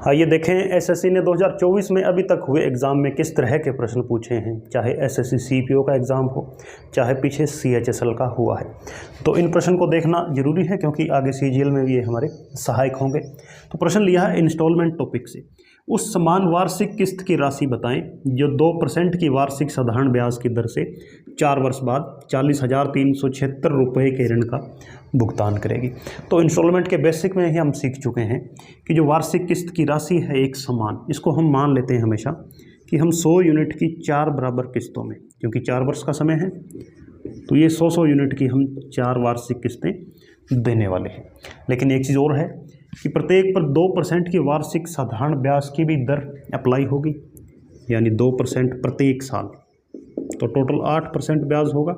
आइए देखें एसएससी ने 2024 में अभी तक हुए एग्ज़ाम में किस तरह के प्रश्न पूछे हैं, चाहे एसएससी सीपीओ का एग्ज़ाम हो, चाहे पीछे सीएचएसएल का हुआ है। तो इन प्रश्न को देखना जरूरी है क्योंकि आगे सीजीएल में भी ये हमारे सहायक होंगे। तो प्रश्न लिया है इंस्टॉलमेंट टॉपिक से, उस समान वार्षिक किस्त की राशि बताएं जो 2% की वार्षिक साधारण ब्याज की दर से 4 वर्ष बाद 40,376 रुपये के ऋण का भुगतान करेगी। तो इंस्टॉलमेंट के बेसिक में ही हम सीख चुके हैं कि जो वार्षिक किस्त की राशि है एक समान, इसको हम मान लेते हैं हमेशा कि हम 100 यूनिट की 4 बराबर किस्तों में, क्योंकि 4 वर्ष का समय है तो ये 100 यूनिट की हम 4 वार्षिक किस्तें देने वाले हैं। लेकिन एक चीज़ और है कि प्रत्येक पर 2% की वार्षिक साधारण ब्याज की भी दर अप्लाई होगी, यानी 2% प्रत्येक साल, तो टोटल 8% ब्याज होगा।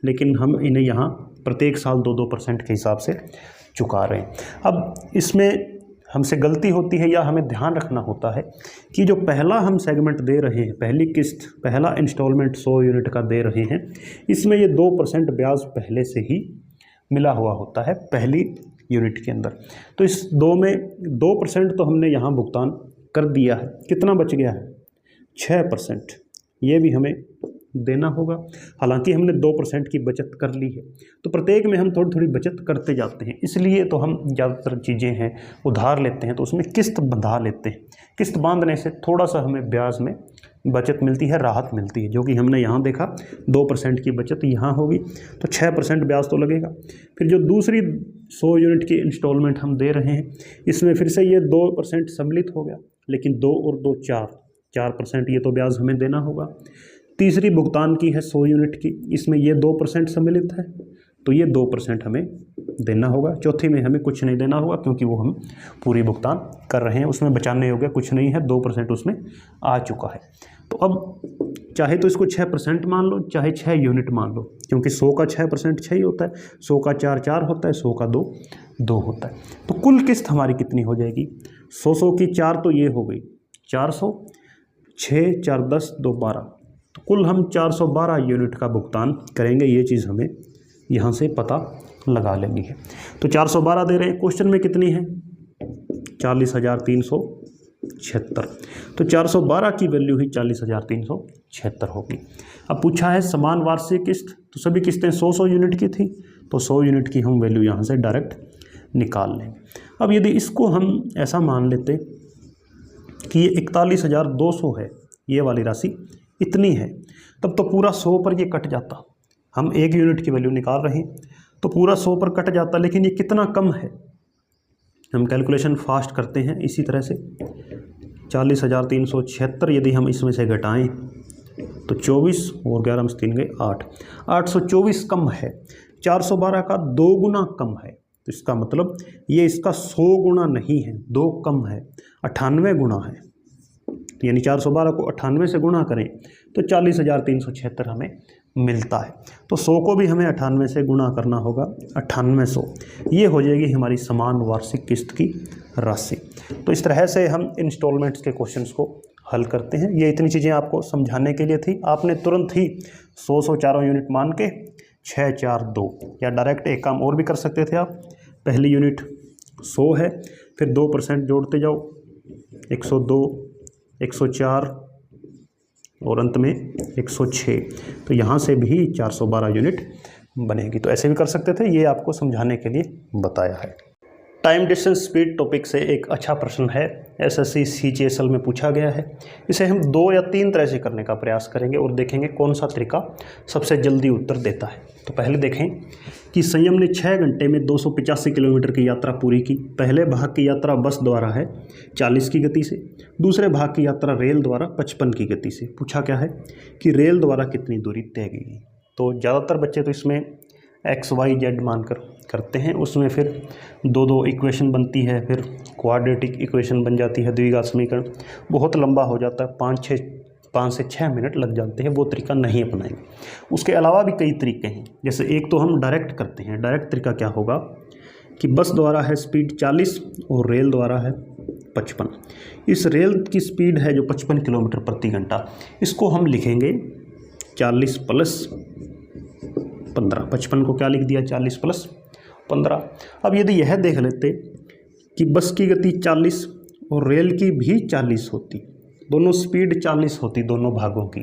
लेकिन हम इन्हें यहाँ प्रत्येक साल 2% के हिसाब से चुका रहे हैं। अब इसमें हमसे गलती होती है या हमें ध्यान रखना होता है कि जो पहला हम सेगमेंट दे रहे हैं, पहली किस्त, पहला इंस्टॉलमेंट 100 यूनिट का दे रहे हैं, इसमें ये 2% ब्याज पहले से ही मिला हुआ होता है पहली यूनिट के अंदर। तो इस 2 में 2% तो हमने यहाँ भुगतान कर दिया है। कितना बच गया है? 6%। ये भी हमें देना होगा। हालांकि हमने 2% की बचत कर ली है, तो प्रत्येक में हम थोड़ी थोड़ी बचत करते जाते हैं। इसलिए तो हम ज़्यादातर चीज़ें हैं उधार लेते हैं तो उसमें किस्त बंधा लेते हैं। किस्त बांधने से थोड़ा सा हमें ब्याज में बचत मिलती है, राहत मिलती है, जो कि हमने यहाँ देखा 2% की बचत यहाँ होगी तो 6% ब्याज तो लगेगा। फिर जो दूसरी 100 यूनिट की इंस्टॉलमेंट हम दे रहे हैं, इसमें फिर से ये 2% सम्मिलित हो गया, लेकिन 2 और 2 4% ये तो ब्याज हमें देना होगा। तीसरी भुगतान की है 100 यूनिट की, इसमें ये 2% सम्मिलित है तो ये 2% हमें देना होगा। चौथी में हमें कुछ नहीं देना होगा क्योंकि वो हम पूरी भुगतान कर रहे हैं, उसमें बचाने योग्य कुछ नहीं है, 2% उसमें आ चुका है। तो अब चाहे तो इसको 6% मान लो, चाहे 6 यूनिट मान लो, क्योंकि 100 का 6% 6 ही होता है, 100 का 4 होता है, 100 का 2 होता है। तो कुल किस्त हमारी कितनी हो जाएगी? 100 की 4 तो ये हो गई 400, 6 4 10 2 12, तो कुल हम 412 यूनिट का भुगतान करेंगे। ये चीज़ हमें यहाँ से पता लगा लेनी है। तो 412 दे रहे हैं, क्वेश्चन में कितनी है? 40,376। तो 412 की वैल्यू ही 40,376 होगी। अब पूछा है समान वार्षिक किस्त, तो सभी किस्तें 100 यूनिट की थी, तो 100 यूनिट की हम वैल्यू यहाँ से डायरेक्ट निकाल लेंगे। अब यदि इसको हम ऐसा मान लेते कि ये 41,200 है, ये वाली राशि इतनी है, तब तो पूरा 100 पर ये कट जाता। हम 1 यूनिट की वैल्यू निकाल रहे हैं तो पूरा 100 पर कट जाता, लेकिन ये कितना कम है। हम कैलकुलेशन फास्ट करते हैं इसी तरह से। 40,376 यदि हम इसमें से घटाएं तो 24 और 11 में 3 गए 8, 824 कम है। 412 का 2 गुना कम है, तो इसका मतलब ये इसका 100 गुना नहीं है, 2 कम है, 98 गुना है। यानी 412 को 98 से गुणा करें तो 40,376 हमें मिलता है। तो 100 को भी हमें 98 से गुणा करना होगा, 9800, ये हो जाएगी हमारी समान वार्षिक किस्त की राशि। तो इस तरह से हम इंस्टॉलमेंट्स के क्वेश्चंस को हल करते हैं। ये इतनी चीज़ें आपको समझाने के लिए थी। आपने तुरंत ही 100 4 यूनिट मान के 6 4 2, या डायरेक्ट एक काम और भी कर सकते थे आप। पहली यूनिट 100 है, फिर 2% जोड़ते जाओ, 102, 104 और अंत में 106, तो यहाँ से भी 412 यूनिट बनेगी। तो ऐसे भी कर सकते थे, ये आपको समझाने के लिए बताया है। टाइम डिस्टेंस स्पीड टॉपिक से एक अच्छा प्रश्न है, एसएससी सीजीएसएल में पूछा गया है। इसे हम 2 या 3 तरह से करने का प्रयास करेंगे और देखेंगे कौन सा तरीका सबसे जल्दी उत्तर देता है। तो पहले देखें कि संयम ने 6 घंटे में 285 किलोमीटर की यात्रा पूरी की। पहले भाग की यात्रा बस द्वारा है 40 की गति से, दूसरे भाग की यात्रा रेल द्वारा 55 की गति से। पूछा क्या है कि रेल द्वारा कितनी दूरी तय की। तो ज़्यादातर बच्चे तो इसमें XYZ मानकर करते हैं, उसमें फिर 2 इक्वेशन बनती है, फिर क्वाड्रेटिक इक्वेशन बन जाती है, द्विघात समीकरण, बहुत लंबा हो जाता है, 5 से 6 मिनट लग जाते हैं। वो तरीका नहीं अपनाएंगे। उसके अलावा भी कई तरीके हैं, जैसे एक तो हम डायरेक्ट करते हैं। डायरेक्ट तरीका क्या होगा कि बस द्वारा है स्पीड 40 और रेल द्वारा है 55। इस रेल की स्पीड है जो 55 किलोमीटर प्रति घंटा, इसको हम लिखेंगे 40 + 15। 55 को क्या लिख दिया? 40 + 15। अब यदि यह देख लेते कि बस की गति 40 और रेल की भी 40 होती, दोनों स्पीड 40 होती दोनों भागों की,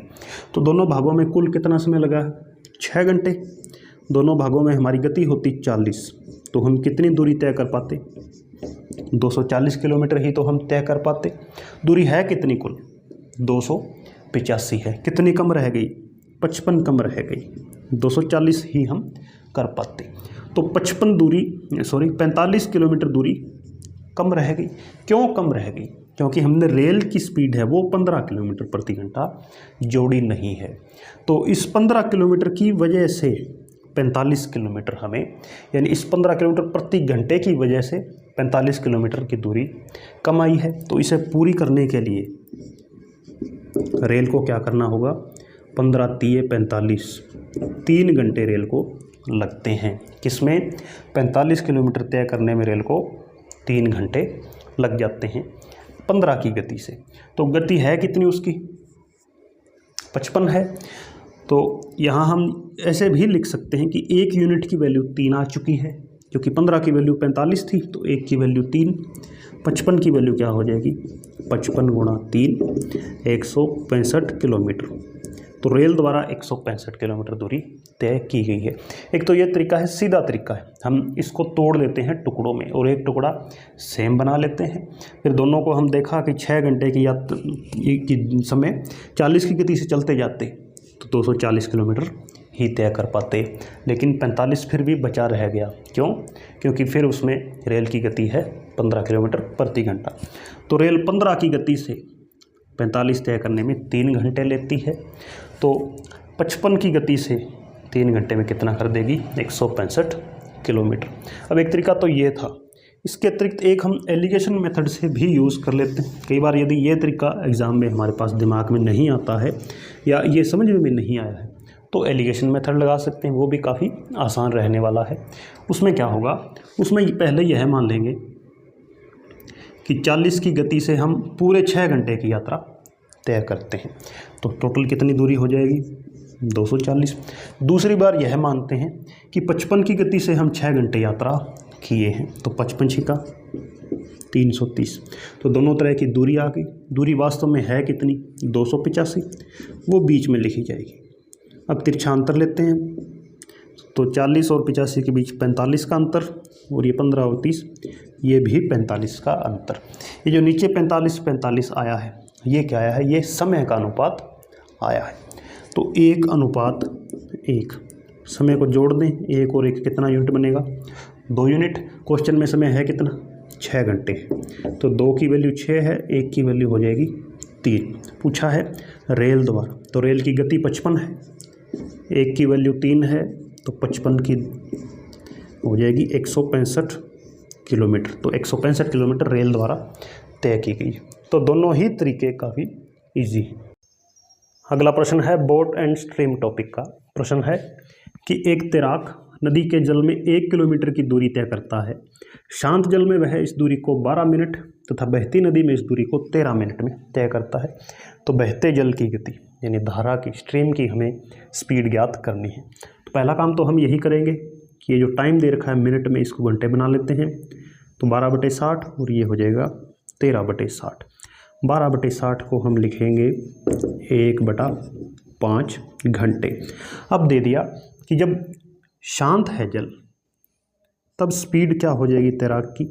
तो दोनों भागों में कुल कितना समय लगा है? 6 घंटे। दोनों भागों में हमारी गति होती 40, तो हम कितनी दूरी तय कर पाते? 240 किलोमीटर ही तो हम तय कर पाते। दूरी है कितनी कुल? 285 है। कितनी कम रह गई? 55 कम रह गई। 240 ही हम कर पाते, तो 45 किलोमीटर दूरी कम रह गई। क्यों कम रह गई? क्योंकि हमने रेल की स्पीड है वो 15 किलोमीटर प्रति घंटा जोड़ी नहीं है। तो इस 15 किलोमीटर की वजह से 45 किलोमीटर हमें, यानी इस 15 किलोमीटर प्रति घंटे की वजह से 45 किलोमीटर की दूरी कम आई है। तो इसे पूरी करने के लिए रेल को क्या करना होगा? 15 तिये 45, 3 घंटे रेल को लगते हैं। किसमें? 45 किलोमीटर तय करने में रेल को 3 घंटे लग जाते हैं 15 की गति से। तो गति है कितनी उसकी? 55 है। तो यहाँ हम ऐसे भी लिख सकते हैं कि 1 यूनिट की वैल्यू 3 आ चुकी है, क्योंकि 15 की वैल्यू 45 थी, तो 1 की वैल्यू 3, 55 की वैल्यू क्या हो जाएगी? 55 गुणा 3, 165 किलोमीटर। तो रेल द्वारा 165 किलोमीटर दूरी तय की गई है। एक तो ये तरीका है, सीधा तरीका है, हम इसको तोड़ लेते हैं टुकड़ों में और एक टुकड़ा सेम बना लेते हैं। फिर दोनों को हम देखा कि 6 घंटे की की समय 40 की गति से चलते जाते तो 240 किलोमीटर ही तय कर पाते, लेकिन 45 फिर भी बचा रह गया। क्यों? क्योंकि फिर उसमें रेल की गति है 15 किलोमीटर प्रति घंटा। तो रेल 15 की गति से 45 तय करने में 3 घंटे लेती है, तो 55 की गति से 3 घंटे में कितना कर देगी? 165 किलोमीटर। अब एक तरीका तो ये था, इसके अतिरिक्त एक हम एलिगेशन मेथड से भी यूज़ कर लेते हैं। कई बार यदि ये तरीका एग्ज़ाम में हमारे पास दिमाग में नहीं आता है या ये समझ में नहीं आया है, तो एलिगेशन मेथड लगा सकते हैं, वो भी काफ़ी आसान रहने वाला है। उसमें क्या होगा? उसमें पहले यह मान लेंगे कि 40 की गति से हम पूरे 6 घंटे की यात्रा तय करते हैं, तो टोटल कितनी दूरी हो जाएगी? 240। दूसरी बार यह मानते हैं कि 55 की गति से हम 6 घंटे यात्रा किए हैं, तो 55 छिका 330। तो दोनों तरह की दूरी आ गई। दूरी वास्तव में है कितनी? 285, वो बीच में लिखी जाएगी। अब तिरछांतर लेते हैं, तो 40 और 85 के बीच 45 का अंतर, और ये 15 और 30, ये भी 45 का अंतर। ये जो नीचे 45 आया है, ये क्या आया है? ये समय का अनुपात आया है। तो 1:1, समय को जोड़ दें, 1 और 1 कितना यूनिट बनेगा? 2 यूनिट। क्वेश्चन में समय है कितना? 6 घंटे। तो 2 की वैल्यू 6 है, 1 की वैल्यू हो जाएगी 3। पूछा है रेल द्वारा, तो रेल की गति 55 है, 1 की वैल्यू 3 है, तो 55 की हो जाएगी 165 किलोमीटर। तो 165 किलोमीटर रेल द्वारा तय की गई। तो दोनों ही तरीके काफ़ी इजी हैं। अगला प्रश्न है बोट एंड स्ट्रीम टॉपिक का। प्रश्न है कि एक तैराक नदी के जल में 1 किलोमीटर की दूरी तय करता है। शांत जल में वह इस दूरी को 12 मिनट तथा बहती नदी में इस दूरी को 13 मिनट में तय करता है। तो बहते जल की गति यानी धारा की, स्ट्रीम की हमें स्पीड ज्ञात करनी है। तो पहला काम तो हम यही करेंगे कि ये जो टाइम दे रखा है मिनट में, इसको घंटे बना लेते हैं। तो 12/60 और ये हो जाएगा 13/60। 12/60 को हम लिखेंगे 1/5 घंटे। अब दे दिया कि जब शांत है जल तब स्पीड क्या हो जाएगी तैराक की?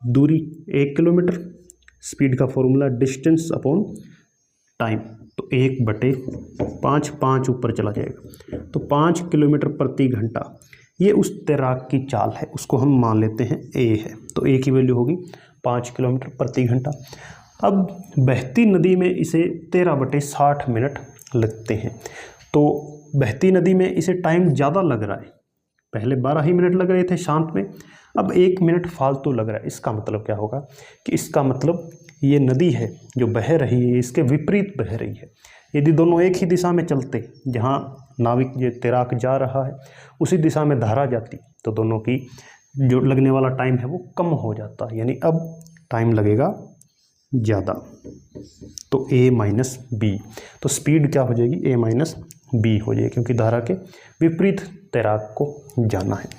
दूरी 1 किलोमीटर, स्पीड का फॉर्मूला डिस्टेंस अपॉन टाइम, तो 1/5, 5 ऊपर चला जाएगा, तो 5 किलोमीटर प्रति घंटा। ये उस तैराक की चाल है, उसको हम मान लेते हैं ए है, तो ए की वैल्यू होगी 5 किलोमीटर प्रति घंटा। अब बहती नदी में इसे 13/60 मिनट लगते हैं। तो बहती नदी में इसे टाइम ज़्यादा लग रहा है, पहले 12 ही मिनट लग रहे थे शांत में, अब 1 मिनट फालतू लग रहा है। इसका मतलब क्या होगा कि इसका मतलब ये नदी है जो बह रही है, इसके विपरीत बह रही है। यदि दोनों एक ही दिशा में चलते, जहाँ नाविक ये तैराक जा रहा है उसी दिशा में धारा जाती, तो दोनों की जो लगने वाला टाइम है वो कम हो जाता है, यानी अब टाइम लगेगा ज़्यादा। तो a माइनस बी, तो स्पीड क्या हो जाएगी? a माइनस बी हो जाएगी, क्योंकि धारा के विपरीत तैराक को जाना है।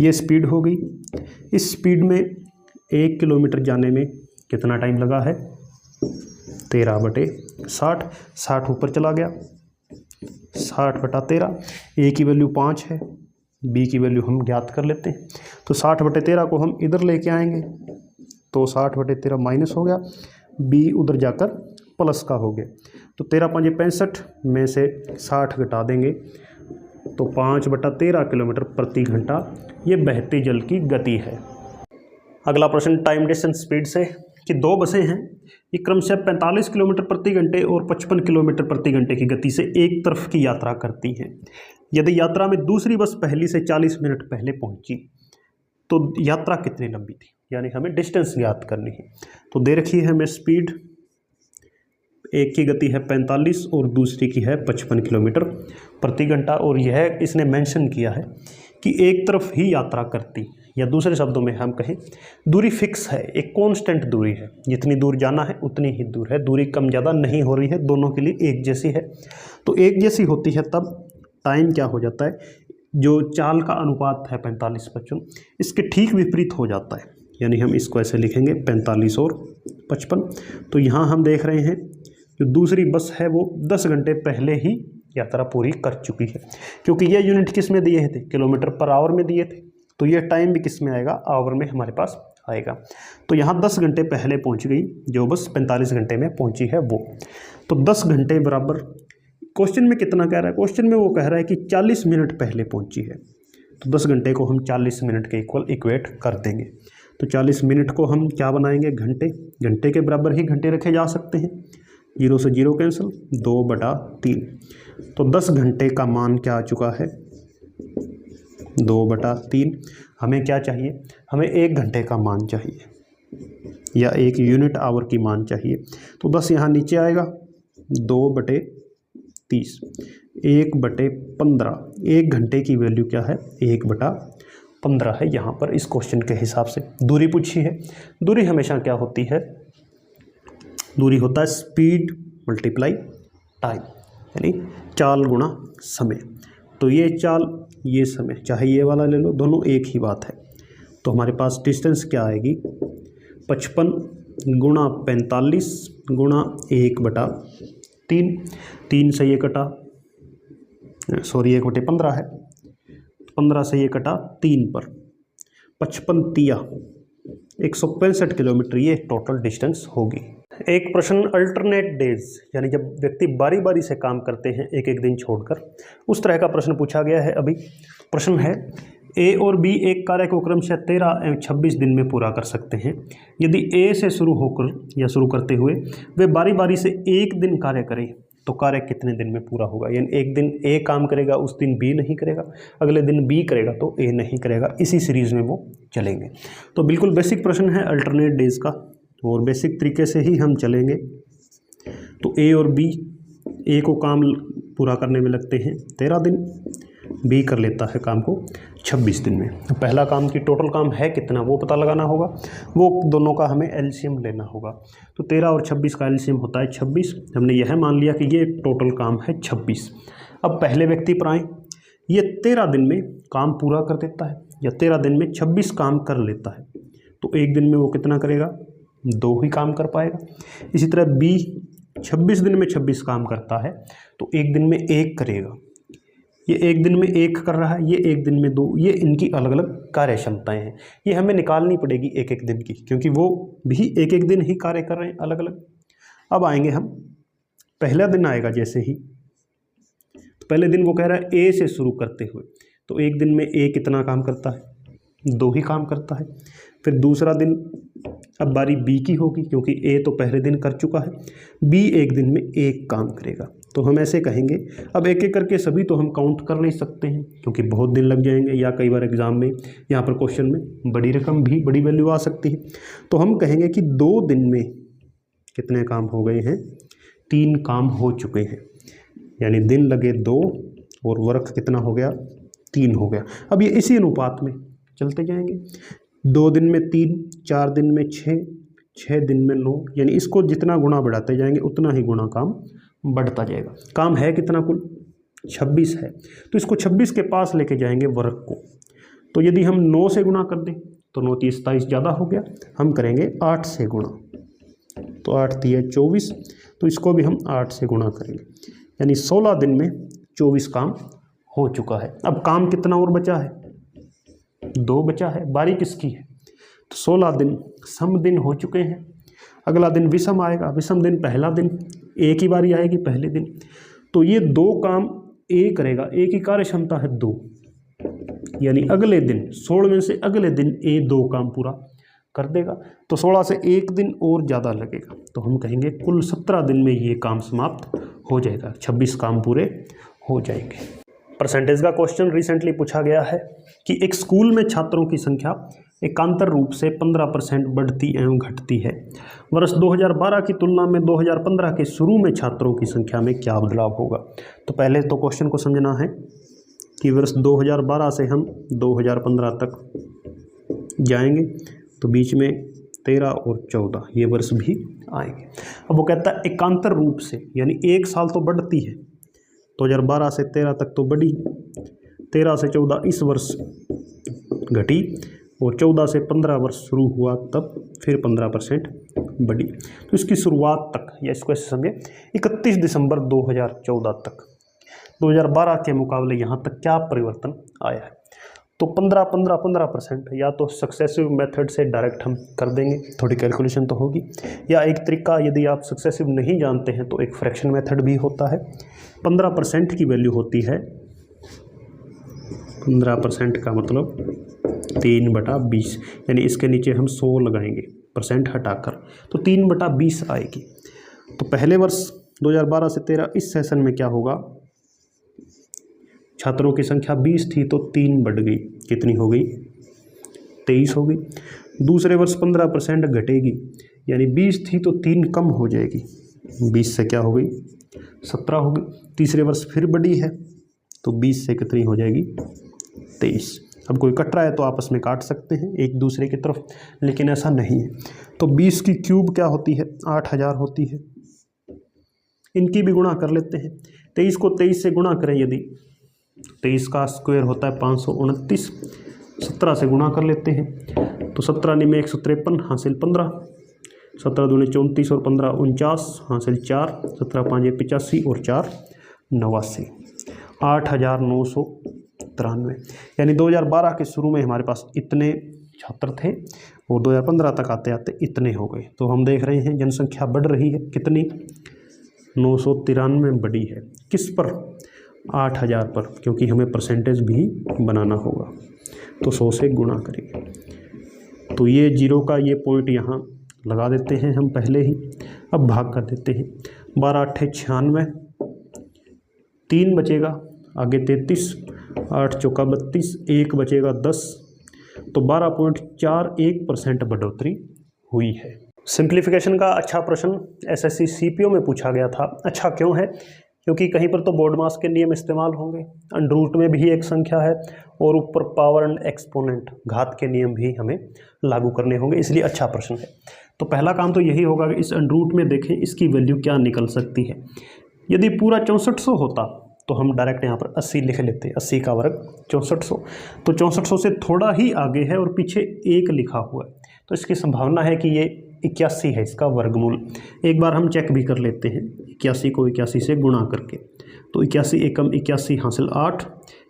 ये स्पीड हो गई। इस स्पीड में 1 किलोमीटर जाने में कितना टाइम लगा है 13/60, 60 ऊपर चला गया, 60/13, ए की वैल्यू 5 है, बी की वैल्यू हम ज्ञात कर लेते हैं। तो 60/13 को हम इधर लेके आएंगे तो 60/13 माइनस हो गया, बी उधर जाकर प्लस का हो गया। तो 13×5 65 में से 60 घटा देंगे तो 5/13 किलोमीटर प्रति घंटा ये बहते जल की गति है। अगला प्रश्न टाइम डिस्टेंस स्पीड से कि दो बसें हैं, ये क्रमशः 45 किलोमीटर प्रति घंटे और 55 किलोमीटर प्रति घंटे की गति से एक तरफ की यात्रा करती हैं। यदि यात्रा में दूसरी बस पहली से 40 मिनट पहले पहुंची तो यात्रा कितनी लंबी थी, यानी हमें डिस्टेंस ज्ञात करनी है। तो दे रखी है हमें स्पीड, एक की गति है 45 और दूसरी की है 55 किलोमीटर प्रति घंटा, और यह इसने मेंशन किया है कि एक तरफ ही यात्रा करती, या दूसरे शब्दों में हम कहें दूरी फिक्स है, एक कांस्टेंट दूरी है, जितनी दूर जाना है उतनी ही दूर है, दूरी कम ज़्यादा नहीं हो रही है, दोनों के लिए एक जैसी है। तो एक जैसी होती है तब टाइम क्या हो जाता है, जो चाल का अनुपात है 45-55 इसके ठीक विपरीत हो जाता है, यानी हम इसको ऐसे लिखेंगे 45 और 55। तो यहाँ हम देख रहे हैं जो दूसरी बस है वो 10 घंटे पहले ही यात्रा पूरी कर चुकी है, क्योंकि ये यूनिट किस में दिए थे, किलोमीटर पर आवर में दिए थे, तो ये टाइम भी किस में आएगा, आवर में हमारे पास आएगा। तो यहाँ 10 घंटे पहले पहुँच गई, जो बस 45 घंटे में पहुँची है वो। तो 10 घंटे बराबर, क्वेश्चन में कितना कह रहा है, क्वेश्चन में वो कह रहा है कि 40 मिनट पहले पहुँची है, तो 10 घंटे को हम 40 मिनट के इक्वल इक्वेट कर देंगे। तो 40 मिनट को हम क्या बनाएंगे, घंटे, घंटे के बराबर ही घंटे रखे जा सकते हैं, 0 से 0 कैंसिल, 2/3। तो 10 घंटे का मान क्या आ चुका है, 2/3। हमें क्या चाहिए, हमें 1 घंटे का मान चाहिए या 1 यूनिट आवर की मान चाहिए। तो 10 यहाँ नीचे आएगा, 2/30, 1/15, 1 घंटे की वैल्यू क्या है, 1/15 है यहाँ पर इस क्वेश्चन के हिसाब से। दूरी पूछी है, दूरी हमेशा क्या होती है, दूरी होता है स्पीड मल्टीप्लाई टाइम, यानी चाल गुणा समय। तो ये चाल ये समय, चाहे ये वाला ले लो, दोनों एक ही बात है। तो हमारे पास डिस्टेंस क्या आएगी, 55 गुणा 45 गुणा 1/3, 3 से ये कटा, सॉरी 1/15 है, 15 से ये कटा 3 पर, 55 तिया 165 किलोमीटर ये टोटल डिस्टेंस होगी। एक प्रश्न अल्टरनेट डेज, यानी जब व्यक्ति बारी बारी से काम करते हैं एक एक दिन छोड़कर, उस तरह का प्रश्न पूछा गया है। अभी प्रश्न है ए और बी एक कार्य को क्रमशः 13 एवं 26 दिन में पूरा कर सकते हैं। यदि ए से शुरू होकर या शुरू करते हुए वे बारी बारी से एक दिन कार्य करें तो कार्य कितने दिन में पूरा होगा, यानी एक दिन ए काम करेगा उस दिन बी नहीं करेगा, अगले दिन बी करेगा तो ए नहीं करेगा, इसी सीरीज़ में वो चलेंगे। तो बिल्कुल बेसिक प्रश्न है अल्टरनेट डेज का, और बेसिक तरीके से ही हम चलेंगे। तो ए और बी, ए को काम पूरा करने में लगते हैं 13 दिन, बी कर लेता है काम को 26 दिन में। तो पहला काम की टोटल काम है कितना वो पता लगाना होगा, वो दोनों का हमें एलसीएम लेना होगा। तो 13 और 26 का एलसीएम होता है 26, हमने यह मान लिया कि ये टोटल काम है 26। अब पहले व्यक्ति पर आएँ, ये 13 दिन में काम पूरा कर देता है या 13 दिन में 26 काम कर लेता है, तो एक दिन में वो कितना करेगा, 2 ही काम कर पाएगा। इसी तरह बी 26 दिन में 26 काम करता है तो एक दिन में 1 करेगा, ये एक दिन में 1 कर रहा है, ये एक दिन में 2, ये इनकी अलग अलग कार्य क्षमताएँ हैं, ये हमें निकालनी पड़ेगी एक एक दिन की, क्योंकि वो भी एक एक दिन ही कार्य कर रहे हैं अलग अलग। अब आएंगे हम, पहला दिन आएगा जैसे ही, तो पहले दिन वो कह रहा है ए से शुरू करते हुए, तो एक दिन में ए कितना काम करता है, 2 ही काम करता है। फिर दूसरा दिन, अब बारी बी की होगी क्योंकि ए तो पहले दिन कर चुका है, बी एक दिन में 1 काम करेगा। तो हम ऐसे कहेंगे, अब एक एक करके सभी तो हम काउंट कर नहीं सकते हैं क्योंकि बहुत दिन लग जाएंगे, या कई बार एग्जाम में यहाँ पर क्वेश्चन में बड़ी रकम भी, बड़ी वैल्यू आ सकती है। तो हम कहेंगे कि 2 दिन में कितने काम हो गए हैं, 3 काम हो चुके हैं, यानी दिन लगे 2 और वर्क कितना हो गया, 3 हो गया। अब ये इसी अनुपात में चलते जाएंगे, 2 दिन में 3, 4 दिन में 6, 6 दिन में 9, यानी इसको जितना गुना बढ़ाते जाएंगे उतना ही गुना काम बढ़ता जाएगा। काम है कितना कुल 26 है, तो इसको 26 के पास लेके जाएंगे वर्क को। तो यदि हम 9 से गुणा कर दें तो 9 × 3 = 27 ज़्यादा हो गया, हम करेंगे 8 से गुणा। तो 8 3 है 24, तो इसको भी हम 8 से गुणा करेंगे, यानी 16 दिन में 24 काम हो चुका है। अब काम कितना और बचा है? 2 बचा है। बारी किसकी है? तो 16 दिन सम दिन हो चुके हैं। अगला दिन विषम आएगा। विषम दिन पहला दिन, एक ही बारी आएगी पहले दिन। तो ये 2 काम ए करेगा, ए की कार्य क्षमता है 2, यानी अगले दिन 16 में से अगले दिन ए 2 काम पूरा कर देगा। तो 16 से एक दिन और ज़्यादा लगेगा, तो हम कहेंगे कुल 17 दिन में ये काम समाप्त हो जाएगा, 26 काम पूरे हो जाएंगे। परसेंटेज का क्वेश्चन रिसेंटली पूछा गया है कि एक स्कूल में छात्रों की संख्या एकांतर रूप से 15% बढ़ती एवं घटती है। वर्ष 2012 की तुलना में 2015 के शुरू में छात्रों की संख्या में क्या बदलाव होगा? तो पहले तो क्वेश्चन को समझना है कि वर्ष 2012 से हम 2015 तक जाएंगे, तो बीच में 13 और 14 ये वर्ष भी आएंगे। अब वो कहता है एकांतर रूप से, यानी एक साल तो बढ़ती है, 2012 से 13 तक तो बढ़ी, 13 से 14 इस वर्ष घटी, और 14 से 15 वर्ष शुरू हुआ तब फिर 15% बढ़ी। तो इसकी शुरुआत तक, या इसको ऐसे समझे 31 दिसंबर 2014 तक 2012 के मुकाबले यहाँ तक क्या परिवर्तन आया है? तो 15% या तो सक्सेसिव मेथड से डायरेक्ट हम कर देंगे, थोड़ी कैलकुलेशन तो होगी, या एक तरीका यदि आप सक्सेसिव नहीं जानते हैं तो एक फ्रैक्शन मेथड भी होता है। 15% की वैल्यू होती है, 15% का मतलब 3/20, यानी इसके नीचे हम 100 लगाएंगे परसेंट हटाकर, तो 3/20 आएगी। तो पहले वर्ष 2012 से 13 इस सेशन में क्या होगा? छात्रों की संख्या 20 थी तो 3 बढ़ गई, कितनी हो गई? 23 हो गई। दूसरे वर्ष 15% घटेगी, यानी 20 थी तो 3 कम हो जाएगी, 20 से क्या हो गई? 17 हो गई। तीसरे वर्ष फिर बढ़ी है, तो 20 से कितनी हो जाएगी? 23। अब कोई कट रहा है तो आपस में काट सकते हैं एक दूसरे की तरफ, लेकिन ऐसा नहीं है। तो 20 की क्यूब क्या होती है? 8000 होती है। इनकी भी गुणा कर लेते हैं। 23 को 23 से गुणा करें यदि, 23 का स्क्वायर होता है 529, 17 से गुणा कर लेते हैं, तो 17 में 153 हासिल 15, 17 दूनी 34 और 15 49 हासिल 4, 17 5 85 और 4 89, 8993, यानी 2012 के शुरू में हमारे पास इतने छात्र थे और 2015 तक आते आते इतने हो गए। तो हम देख रहे हैं जनसंख्या बढ़ रही है, कितनी? 993 बढ़ी है। किस पर? 8000 पर, क्योंकि हमें परसेंटेज भी बनाना होगा, तो 100 से गुणा करेंगे। तो ये 0 का ये पॉइंट यहाँ लगा देते हैं हम पहले ही। अब भाग कर देते हैं, 12 8 96, 3 बचेगा, आगे 33, 8 चौका 32, 1 बचेगा 10, तो 12.41% बढ़ोतरी हुई है। सिंप्लीफिकेशन का अच्छा प्रश्न एसएससी सीपीओ में पूछा गया था। अच्छा क्यों है? क्योंकि कहीं पर तो बोर्ड मास के नियम इस्तेमाल होंगे, अंडर रूट में भी एक संख्या है, और ऊपर पावर एंड एक्सपोनेंट घात के नियम भी हमें लागू करने होंगे, इसलिए अच्छा प्रश्न है। तो पहला काम तो यही होगा कि इस अंडर रूट में देखें इसकी वैल्यू क्या निकल सकती है। यदि पूरा 6400 होता तो हम डायरेक्ट यहाँ पर 80 लिख लेते, 80 का वर्ग 6400, तो 6400 से थोड़ा ही आगे है और पीछे 1 लिखा हुआ है, तो इसकी संभावना है कि ये 81 है, इसका वर्गमूल। एक बार हम चेक भी कर लेते हैं, 81 को 81 से गुणा करके, तो 81 एकम 81 हासिल 8,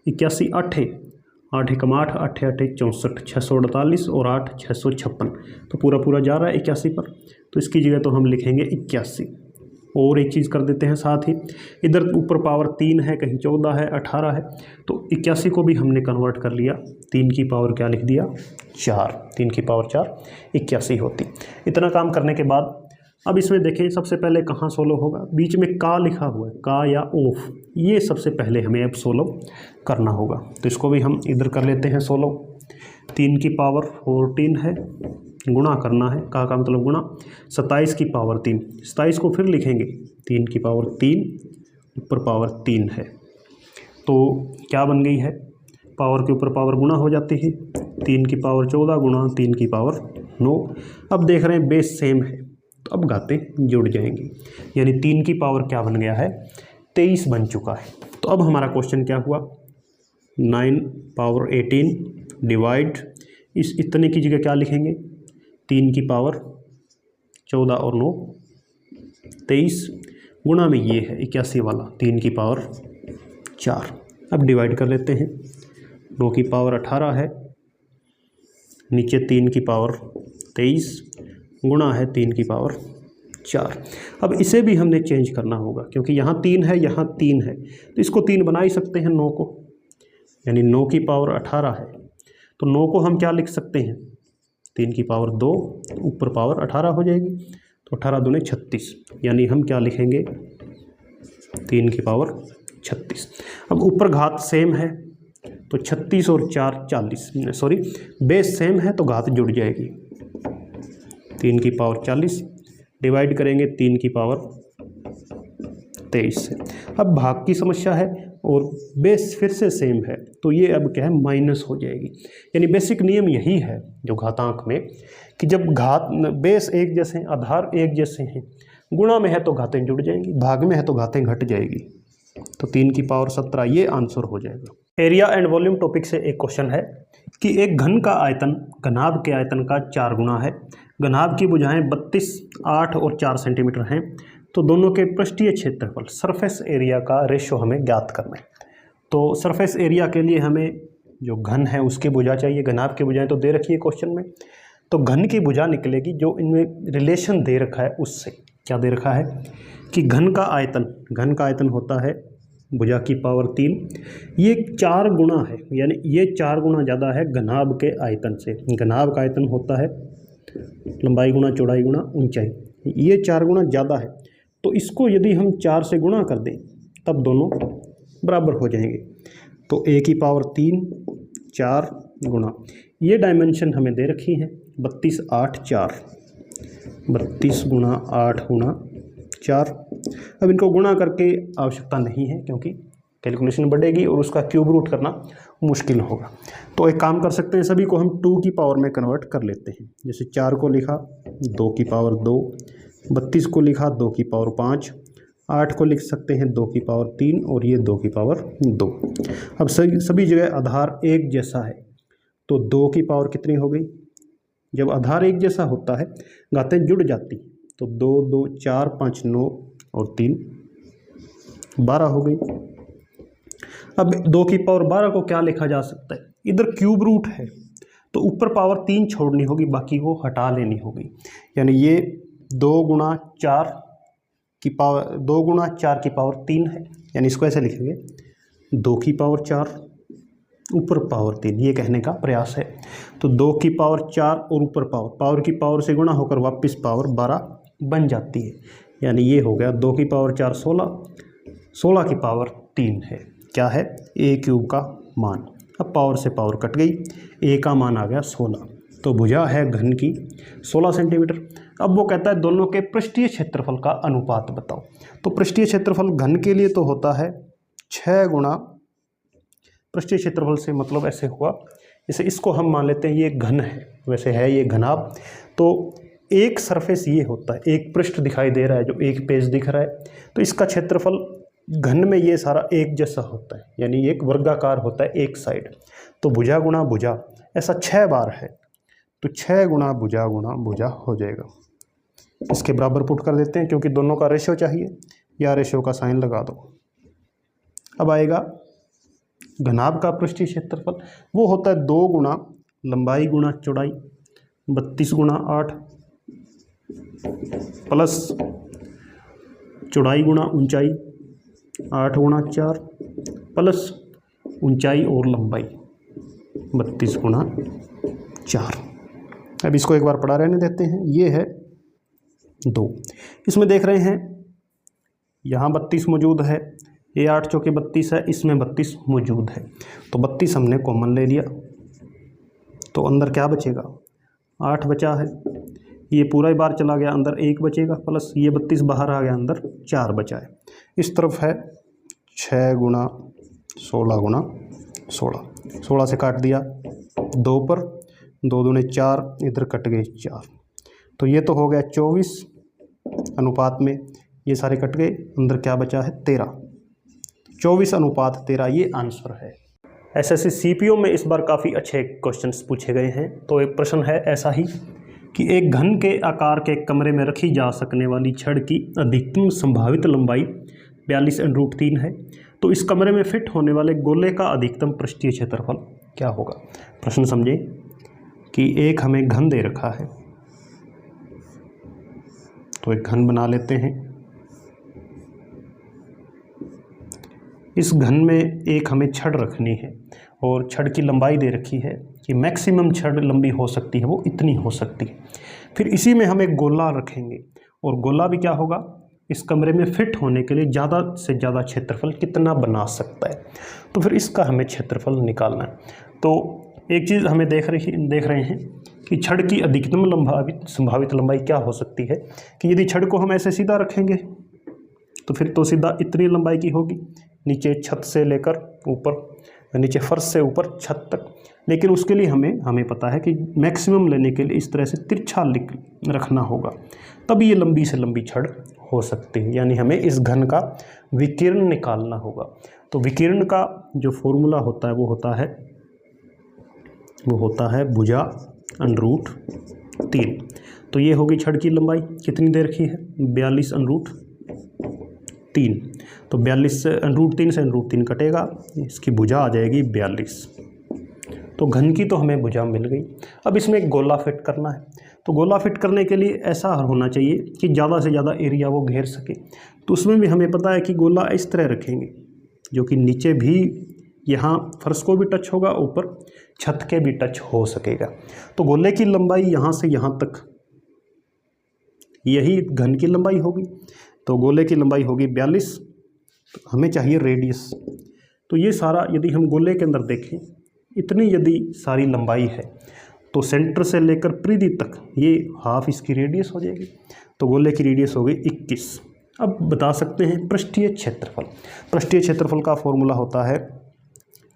81 8 एकम 8, 8 8 64, 648 और 8 656, तो पूरा जा रहा है 81 पर, तो इसकी जगह तो हम लिखेंगे 81। और एक चीज़ कर देते हैं साथ ही, इधर ऊपर पावर 3 है, कहीं 14 है, 18 है, तो 81 को भी हमने कन्वर्ट कर लिया, 3 की पावर क्या लिख दिया? 4, 3 की पावर 4 81 होती। इतना काम करने के बाद अब इसमें देखें सबसे पहले कहाँ सोल्व होगा? बीच में का लिखा हुआ है, का या ऑफ, ये सबसे पहले हमें अब सोल्व करना होगा, तो इसको भी हम इधर कर लेते हैं सोल्व। 3 की पावर 14 है, गुणा करना है, का मतलब गुणा, 27 की पावर 3, 27 को फिर लिखेंगे, 3 की पावर 3 ऊपर पावर 3 है, तो क्या बन गई है? पावर के ऊपर पावर गुणा हो जाती है, 3 की पावर 14 गुणा 3 की पावर 9। अब देख रहे हैं बेस सेम है, तो अब घातें जुड़ जाएंगी, यानी 3 की पावर क्या बन गया है? 23 बन चुका है। तो अब हमारा क्वेश्चन क्या हुआ? 9 पावर 18 डिवाइड, इस इतने की जगह क्या लिखेंगे? 3 की पावर 14 और 9 23 गुणा में ये है 81 वाला 3 की पावर 4। अब डिवाइड कर लेते हैं। 9 की पावर 18 है, नीचे 3 की पावर 23 गुणा है 3 की पावर 4। अब इसे भी हमने चेंज करना होगा क्योंकि यहाँ 3 है, यहाँ 3 है, तो इसको 3 बना ही सकते हैं 9 को, यानी 9 की पावर 18 है तो 9 को हम क्या लिख सकते हैं, 3 की पावर 2 ऊपर पावर 18 हो जाएगी, तो 18 दूने 36, यानी हम क्या लिखेंगे 3 की पावर 36। अब ऊपर घात सेम है तो 36 और 4 40, सॉरी बेस सेम है तो घात जुड़ जाएगी। 3 की पावर 40 डिवाइड करेंगे 3 की पावर 23 से। अब भाग की समस्या है और बेस फिर से सेम है तो ये अब क्या है माइनस हो जाएगी। यानी बेसिक नियम यही है जो घातांक में कि जब घात बेस एक जैसे हैं, आधार एक जैसे हैं, गुणा में है तो घातें जुड़ जाएंगी, भाग में है तो घातें घट जाएगी। तो 3 की पावर 17 ये आंसर हो जाएगा। एरिया एंड वॉल्यूम टॉपिक से एक क्वेश्चन है कि एक घन का आयतन घनाभ के आयतन का 4 गुना है। घनाभ की भुजाएं 32, 8 और 4 सेंटीमीटर हैं, तो दोनों के पृष्ठीय क्षेत्रफल सरफेस एरिया का रेशो हमें ज्ञात करना है। तो सरफेस एरिया के लिए हमें जो घन है उसकी भुजा चाहिए, घनाभ की भुजाएं तो दे रखी है क्वेश्चन में, तो घन की भुजा निकलेगी जो इनमें रिलेशन दे रखा है उससे। क्या दे रखा है कि घन का आयतन होता है भुजा की पावर 3, ये 4 गुना है, यानी ये 4 गुना ज़्यादा है घनाभ के आयतन से। घनाभ का आयतन होता है लंबाई गुना चौड़ाई गुना ऊंचाई, ये 4 गुना ज़्यादा है, तो इसको यदि हम 4 से गुणा कर दें तब दोनों बराबर हो जाएंगे। तो a की पावर 3 4 गुना, ये डायमेंशन हमें दे रखी है 32 8 4, 32 गुना 8 गुना 4। अब इनको गुणा करके आवश्यकता नहीं है क्योंकि कैलकुलेशन बढ़ेगी और उसका क्यूब रूट करना मुश्किल होगा। तो एक काम कर सकते हैं, सभी को हम 2 की पावर में कन्वर्ट कर लेते हैं। जैसे 4 को लिखा 2 की पावर 2, 32 को लिखा 2 की पावर 5, 8 को लिख सकते हैं 2 की पावर 3 और ये 2 की पावर 2। अब सभी जगह आधार एक जैसा है तो 2 की पावर कितनी हो गई, जब आधार एक जैसा होता है घातें जुड़ जाती, तो 2 2 4 5 9 और 3 12 हो गई। अब 2 की पावर 12 को क्या लिखा जा सकता है, इधर क्यूब रूट है तो ऊपर पावर 3 छोड़नी होगी, बाकी को हटा लेनी होगी, यानी ये 2 गुणा 4 की पावर 3 है, यानी इसको ऐसे लिखेंगे 2 की पावर 4 ऊपर पावर 3, ये कहने का प्रयास है। तो 2 की पावर 4 और ऊपर पावर की पावर से गुणा होकर वापस पावर 12 बन जाती है, यानी ये हो गया 2 की पावर 4 16, 16 की पावर 3 है, क्या है a क्यूब का मान। अब पावर से पावर कट गई, a का मान आ गया 16, तो भुजा है घन की 16 सेंटीमीटर। अब वो कहता है दोनों के पृष्ठीय क्षेत्रफल का अनुपात बताओ। तो पृष्ठीय क्षेत्रफल घन के लिए तो होता है 6 गुणा पृष्ठीय क्षेत्रफल से, मतलब ऐसे हुआ जैसे इसको हम मान लेते हैं ये घन है, वैसे है ये घनाभ, तो एक सरफेस ये होता है, एक पृष्ठ दिखाई दे रहा है जो एक पेज दिख रहा है, तो इसका क्षेत्रफल घन में ये सारा एक जैसा होता है, यानी एक वर्गाकार होता है एक साइड। तो भुजा गुणा भुजा ऐसा 6 बार है, तो 6 गुणा भुजा हो जाएगा। इसके बराबर पुट कर देते हैं क्योंकि दोनों का रेशो चाहिए, या रेशो का साइन लगा दो। अब आएगा घनाभ का पृष्ठीय क्षेत्रफल, वो होता है 2 गुणा लंबाई गुणा चौड़ाई 32 गुणा 8 प्लस चौड़ाई गुणा ऊंचाई 8 गुणा 4 प्लस ऊंचाई और लंबाई 32 गुणा 4। अब इसको एक बार पढ़ा रहने देते हैं। ये है 2, इसमें देख रहे हैं यहाँ 32 मौजूद है, ये 8 चौके 32 है, इसमें 32 मौजूद है, तो 32 हमने कॉमन ले लिया, तो अंदर क्या बचेगा 8 बचा है, ये पूरा ही बाहर चला गया, अंदर 1 बचेगा, प्लस ये 32 बाहर आ गया, अंदर 4 बचा है। इस तरफ है 6 गुणा 16 गुणा 16, 16 से काट दिया 2 पर, 2 दूने 4, इधर कट गए 4, तो ये तो हो गया 24 अनुपात में, ये सारे कट गए, अंदर क्या बचा है 13, 24 अनुपात 13 ये आंसर है। एसएससी सीपीओ में इस बार काफ़ी अच्छे क्वेश्चंस पूछे गए हैं। तो एक प्रश्न है ऐसा ही कि एक घन के आकार के कमरे में रखी जा सकने वाली छड़ की अधिकतम संभावित लंबाई 42√3 है, तो इस कमरे में फिट होने वाले गोले का अधिकतम पृष्ठीय क्षेत्रफल क्या होगा। प्रश्न समझे कि एक हमें घन दे रखा है, तो एक घन बना लेते हैं। इस घन में एक हमें छड़ रखनी है और छड़ की लंबाई दे रखी है कि मैक्सिमम छड़ लंबी हो सकती है वो इतनी हो सकती है। फिर इसी में हम एक गोला रखेंगे और गोला भी क्या होगा, इस कमरे में फिट होने के लिए ज़्यादा से ज़्यादा क्षेत्रफल कितना बना सकता है, तो फिर इसका हमें क्षेत्रफल निकालना है। तो एक चीज़ हमें देख रहे हैं कि छड़ की अधिकतम संभावित लंबाई क्या हो सकती है, कि यदि छड़ को हम ऐसे सीधा रखेंगे तो फिर तो सीधा इतनी लंबाई की होगी, नीचे छत से लेकर ऊपर, नीचे फर्श से ऊपर छत तक। लेकिन उसके लिए हमें पता है कि मैक्सिमम लेने के लिए इस तरह से तिरछा रखना होगा, तभी ये लंबी से लंबी छड़ हो सकती है। यानी हमें इस घन का विकिरण निकालना होगा। तो विकिरण का जो फॉर्मूला होता है वो होता है भुजा √3। तो ये होगी छड़ की लंबाई, कितनी दे रखी है, 42√3। तो 42 √3 से √3 कटेगा, इसकी भुजा आ जाएगी 42। तो घन की तो हमें भुजा मिल गई। अब इसमें एक गोला फिट करना है, तो गोला फिट करने के लिए ऐसा होना चाहिए कि ज़्यादा से ज़्यादा एरिया वो घेर सके। तो उसमें भी हमें पता है कि गोला इस तरह रखेंगे जो कि नीचे भी यहाँ फर्श को भी टच होगा, ऊपर छत के भी टच हो सकेगा। तो गोले की लंबाई यहाँ से यहाँ तक यही घन की लंबाई होगी। तो गोले की लंबाई होगी 42, तो हमें चाहिए रेडियस। तो ये सारा यदि हम गोले के अंदर देखें, इतनी यदि सारी लंबाई है तो सेंटर से लेकर परिधि तक ये हाफ इसकी रेडियस हो जाएगी। तो गोले की रेडियस हो गई 21। अब बता सकते हैं पृष्ठीय क्षेत्रफल। पृष्ठीय क्षेत्रफल का फॉर्मूला होता है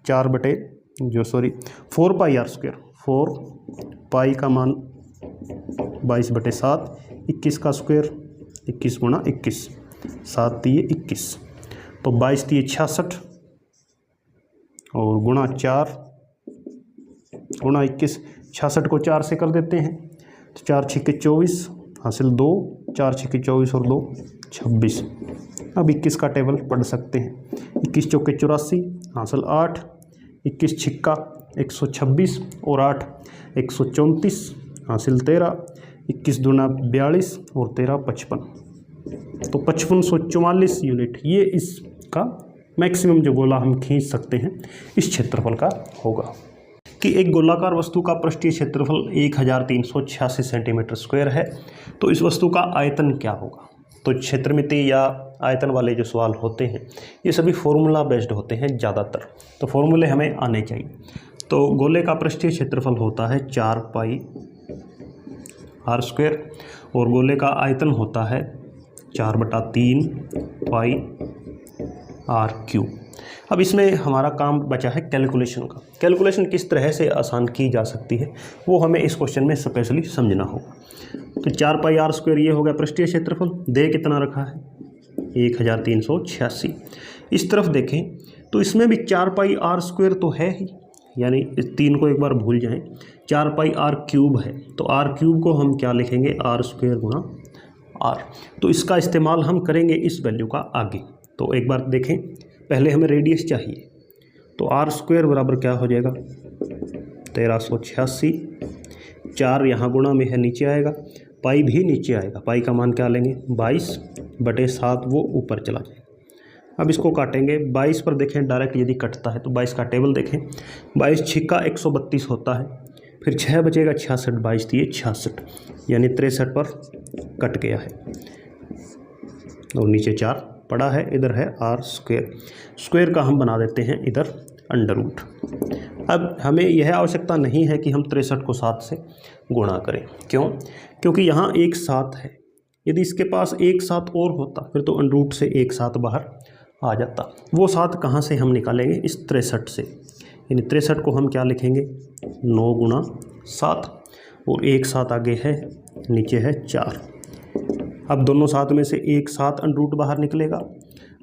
4πr²। 4 पाई का मान 22/7, 21 का स्क्वायर 21 गुणा 21, 7 दिए 21, तो 22 दिए 66 और गुणा 4 गुणा 21, 66 को 4 से कर देते हैं तो 4 छिके 24 हासिल 2, 4 छिके 24 और 2 26। अब 21 का टेबल पढ़ सकते हैं। 21 चौके 84 हासिल 8, 21 छिक्का 126 और 8 134 हासिल 13, 21 दूना 42 और 13 55, तो 5544 यूनिट ये इसका मैक्सिमम जो गोला हम खींच सकते हैं इस क्षेत्रफल का होगा। कि एक गोलाकार वस्तु का पृष्ठीय क्षेत्रफल 1386 सेंटीमीटर स्क्वायर है, तो इस वस्तु का आयतन क्या होगा। तो क्षेत्रमिति या आयतन वाले जो सवाल होते हैं ये सभी फॉर्मूला बेस्ड होते हैं ज़्यादातर, तो फॉर्मूले हमें आने चाहिए। तो गोले का पृष्ठीय क्षेत्रफल होता है 4πr² और गोले का आयतन होता है 4/3πr³। अब इसमें हमारा काम बचा है कैलकुलेशन का। कैलकुलेशन किस तरह से आसान की जा सकती है वो हमें इस क्वेश्चन में स्पेशली समझना होगा। तो 4πr² ये हो गया पृष्ठीय क्षेत्रफल, दे कितना रखा है 1386। इस तरफ देखें तो इसमें भी 4πr² तो है ही, यानी इस 3 को एक बार भूल जाएं, 4πr³ है, तो r³ को हम क्या लिखेंगे r² गुणा r। तो इसका इस्तेमाल हम करेंगे इस वैल्यू का आगे। तो एक बार देखें, पहले हमें रेडियस चाहिए, तो r² बराबर क्या हो जाएगा 1386, 4 यहाँ गुणा में है नीचे आएगा, पाई भी नीचे आएगा, पाई का मान क्या लेंगे 22/7, वो ऊपर चला जाएगा। अब इसको काटेंगे, 22 पर देखें डायरेक्ट यदि कटता है तो 22 का टेबल देखें, 22 छिक्का 132 होता है, फिर 6 बचेगा 66, 22 दिए 66, यानी 63 पर कट गया है और नीचे 4 पड़ा है, इधर है r²। स्क्वायर का हम बना देते हैं इधर √। अब हमें यह आवश्यकता नहीं है कि हम 63 को 7 से गुणा करें। क्यों? क्योंकि यहाँ एक 7 है, यदि इसके पास एक 7 और होता फिर तो √, से एक 7 बाहर आ जाता। वो 7 कहाँ से हम निकालेंगे, इस 63 से, यानी 63 को हम क्या लिखेंगे 9 गुणा 7 और एक 7 आगे है, नीचे है 4। अब दोनों 7 में से एक 7 √, बाहर निकलेगा,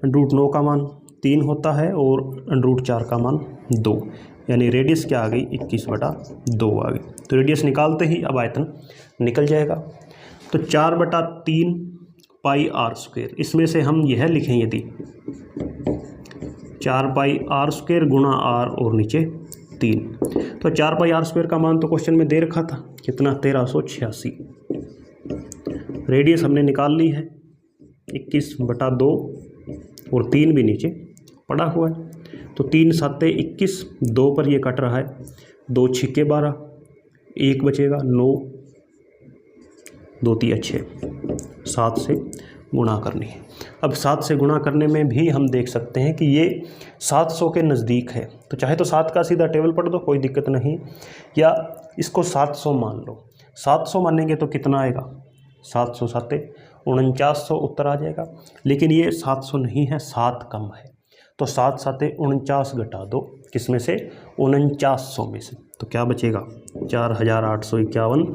√9 का मान 3 होता है और √4 का मान 2, यानी रेडियस क्या आ गई 21/2 आ गई। तो रेडियस निकालते ही अब आयतन निकल जाएगा। तो 4/3 पाई आर स्क्वायर, इसमें से हम यह लिखें यदि 4 पाई आर स्क्वायर गुणा आर और नीचे 3, तो 4 पाई आर स्क्वायर का मान तो क्वेश्चन में दे रखा था कितना 1386। रेडियस हमने निकाल ली है 21/2 और 3 भी नीचे पड़ा हुआ है। तो 3 7 21, 2 पर ये कट रहा है, 2 6 12, 1 बचेगा 9, 2 3 6, 7 से गुणा करनी है। अब 7 से गुणा करने में भी हम देख सकते हैं कि ये 700 के नज़दीक है, तो चाहे तो 7 का सीधा टेबल पढ़ दो, कोई दिक्कत नहीं, या इसको 700 मान लो। 700 मानेंगे तो कितना आएगा 700 7 4900 उत्तर आ जाएगा। लेकिन ये 700 नहीं है, 7 कम है, तो 7 7 49 घटा दो, किस में से 4900 में से, तो क्या बचेगा 4851।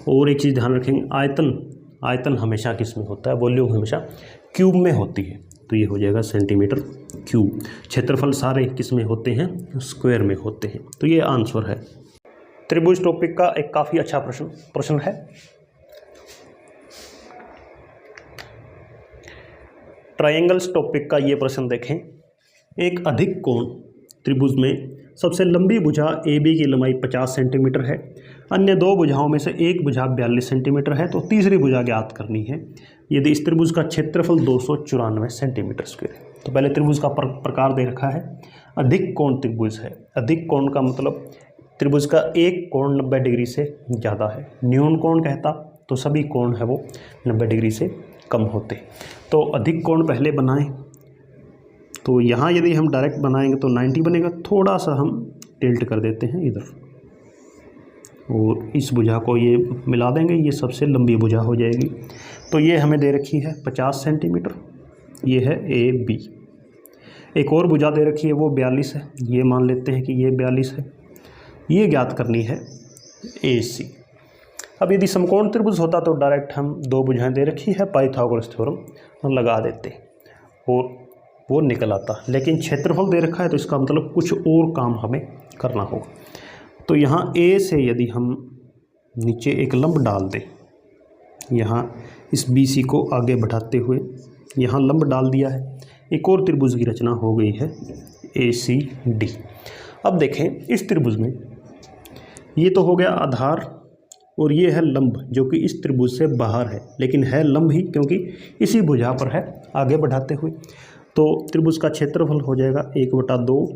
और एक चीज़ ध्यान रखेंगे, आयतन हमेशा किस में होता है, वॉल्यूम हमेशा क्यूब में होती है, तो ये हो जाएगा सेंटीमीटर क्यूब। क्षेत्रफल सारे किस में होते हैं, स्क्वायर में होते हैं। तो ये आंसर है। त्रिभुज टॉपिक का एक काफ़ी अच्छा प्रश्न है। ट्रायंगल्स टॉपिक का ये प्रश्न देखें। एक अधिक कोण त्रिभुज में सबसे लंबी भुजा AB की लंबाई 50 सेंटीमीटर है, अन्य 2 भुजाओं में से एक भुजा 42 सेंटीमीटर है, तो तीसरी भुजा ज्ञात करनी है यदि इस त्रिभुज का क्षेत्रफल 294 सेंटीमीटर स्क्वायर है। तो पहले त्रिभुज का प्रकार दे रखा है, अधिक कोण त्रिभुज है। अधिक कोण का मतलब त्रिभुज का एक कोण 90 डिग्री से ज़्यादा है। न्यून कोण कहता तो सभी कोण है वो 90 डिग्री से कम होते। तो अधिक कोण पहले बनाएं, तो यहाँ यदि हम डायरेक्ट बनाएंगे तो 90 बनेगा, थोड़ा सा हम टिल्ट कर देते हैं इधर और इस भुजा को ये मिला देंगे, ये सबसे लंबी भुजा हो जाएगी। तो ये हमें दे रखी है 50 सेंटीमीटर, ये है AB। एक और भुजा दे रखी है वो 42 है, ये मान लेते हैं कि ये 42 है। ये ज्ञात करनी है AC। अब यदि समकोण त्रिभुज होता तो डायरेक्ट हम 2 भुजाएं दे रखी है, पाइथागोरस थ्योरम लगा देते और वो निकल आता। लेकिन क्षेत्रफल दे रखा है तो इसका मतलब कुछ और काम हमें करना होगा। तो यहाँ A से यदि हम नीचे एक लंब डाल दें, यहाँ इस BC को आगे बढ़ाते हुए यहाँ लंब डाल दिया है, एक और त्रिभुज की रचना हो गई है ACD। अब देखें इस त्रिभुज में ये तो हो गया आधार और ये है लंब जो कि इस त्रिभुज से बाहर है, लेकिन है लंब ही क्योंकि इसी भुजा पर है आगे बढ़ाते हुए। तो त्रिभुज का क्षेत्रफल हो जाएगा 1/2